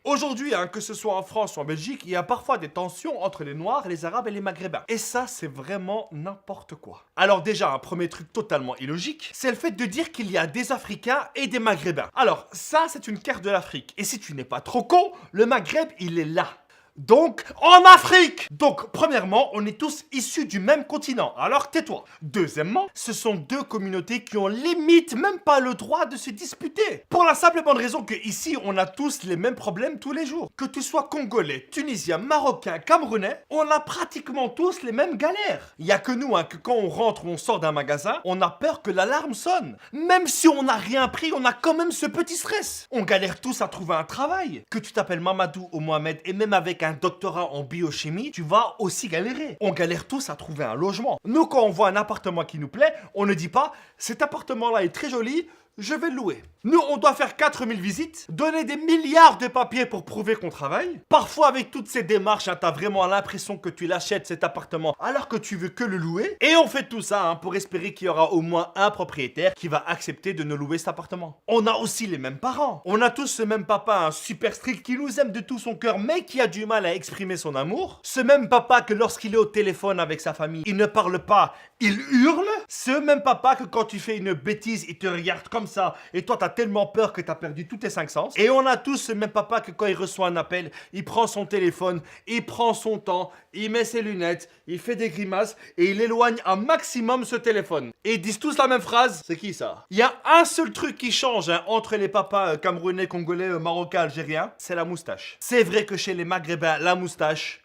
Aujourd'hui, hein, que ce soit en France ou en Belgique, il y a parfois des tensions entre les Noirs, les Arabes et les Maghrébins. Et ça, c'est vraiment n'importe quoi. Alors déjà, un premier truc totalement illogique, c'est le fait de dire qu'il y a des Africains et des Maghrébins. Alors, ça, c'est une carte de l'Afrique. Et si tu n'es pas trop con, le Maghreb, il est là. Donc, en Afrique! Donc, premièrement, on est tous issus du même continent, alors tais-toi. Deuxièmement, ce sont deux communautés qui ont limite même pas le droit de se disputer. Pour la simple et bonne raison que ici, on a tous les mêmes problèmes tous les jours. Que tu sois congolais, tunisien, marocain, camerounais, on a pratiquement tous les mêmes galères. Il y a que nous, hein, que quand on rentre ou on sort d'un magasin, on a peur que l'alarme sonne. Même si on n'a rien pris, on a quand même ce petit stress. On galère tous à trouver un travail. Que tu t'appelles Mamadou ou Mohamed, et même avec un doctorat en biochimie, tu vas aussi galérer. On galère tous à trouver un logement. Nous, quand on voit un appartement qui nous plaît, on ne dit pas « cet appartement-là est très joli, je vais le louer ». Nous, on doit faire 4000 visites, donner des milliards de papiers pour prouver qu'on travaille. Parfois, avec toutes ces démarches, hein, t'as vraiment l'impression que tu l'achètes cet appartement alors que tu veux que le louer. Et on fait tout ça pour espérer qu'il y aura au moins un propriétaire qui va accepter de nous louer cet appartement. On a aussi les mêmes parents. On a tous ce même papa, un super strict qui nous aime de tout son cœur, mais qui a du mal à exprimer son amour. Ce même papa que lorsqu'il est au téléphone avec sa famille, il ne parle pas, il hurle. Ce même papa que quand tu fais une bêtise, il te regarde comme ça et toi, t'as tellement peur que t'as perdu tous tes 5 sens. Et on a tous ce même papa que quand il reçoit un appel, il prend son téléphone, il prend son temps, il met ses lunettes, il fait des grimaces et il éloigne un maximum ce téléphone. Et ils disent tous la même phrase. C'est qui ça? Il y a un seul truc qui change entre les papas camerounais, congolais, marocains, algériens, c'est la moustache. C'est vrai que chez les maghrébins, la moustache,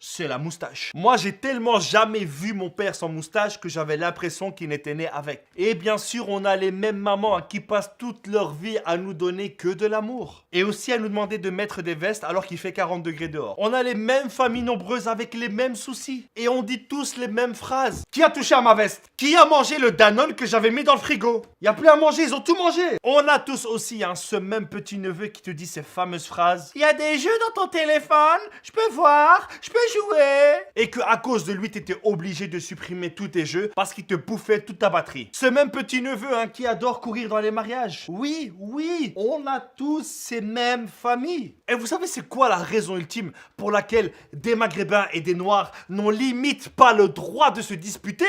c'est la moustache. Moi, j'ai tellement jamais vu mon père sans moustache que j'avais l'impression qu'il n'était né avec. Et bien sûr, on a les mêmes mamans qui passent toute leur vie à nous donner que de l'amour. Et aussi à nous demander de mettre des vestes alors qu'il fait 40 degrés dehors. On a les mêmes familles nombreuses avec les mêmes soucis. Et on dit tous les mêmes phrases. Qui a touché à ma veste? Qui a mangé le Danone que j'avais mis dans le frigo? Il n'y a plus à manger, ils ont tout mangé. On a tous aussi ce même petit neveu qui te dit ces fameuses phrases. Il y a des jeux dans ton téléphone, je peux voir, je peux jouer. Et que à cause de lui, t'étais obligé de supprimer tous tes jeux parce qu'il te bouffait toute ta batterie. Ce même petit neveu qui adore courir dans les mariages. Oui, oui, on a tous ces mêmes familles. Et vous savez c'est quoi la raison ultime pour laquelle des Maghrébins et des Noirs n'ont limite pas le droit de se disputer?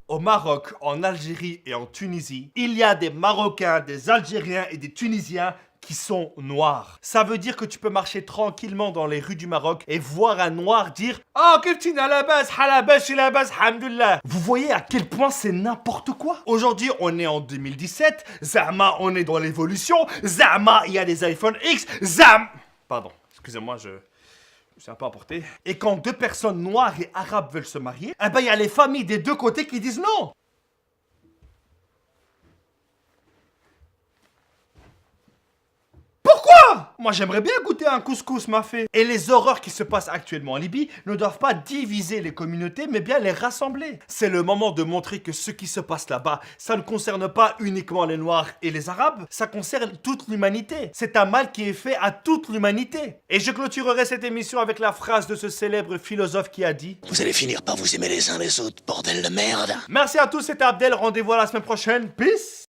Au Maroc, en Algérie et en Tunisie, il y a des Marocains, des Algériens et des Tunisiens qui sont noirs. Ça veut dire que tu peux marcher tranquillement dans les rues du Maroc et voir un noir dire « Ah, keltina la base, halabas, halabas, hamdullah ». Vous voyez à quel point c'est n'importe quoi. Aujourd'hui, on est en 2017, Zama, on est dans l'évolution, Zama, il y a des iPhone X, Zam... Pardon, excusez-moi, je suis un peu emporté. Et quand deux personnes noires et arabes veulent se marier, eh ben il y a les familles des deux côtés qui disent non. Moi, j'aimerais bien goûter un couscous mafé. Et les horreurs qui se passent actuellement en Libye ne doivent pas diviser les communautés, mais bien les rassembler. C'est le moment de montrer que ce qui se passe là-bas, ça ne concerne pas uniquement les Noirs et les Arabes, ça concerne toute l'humanité. C'est un mal qui est fait à toute l'humanité. Et je clôturerai cette émission avec la phrase de ce célèbre philosophe qui a dit « Vous allez finir par vous aimer les uns les autres, bordel de merde !» Merci à tous, c'était Abdel, rendez-vous à la semaine prochaine. Peace!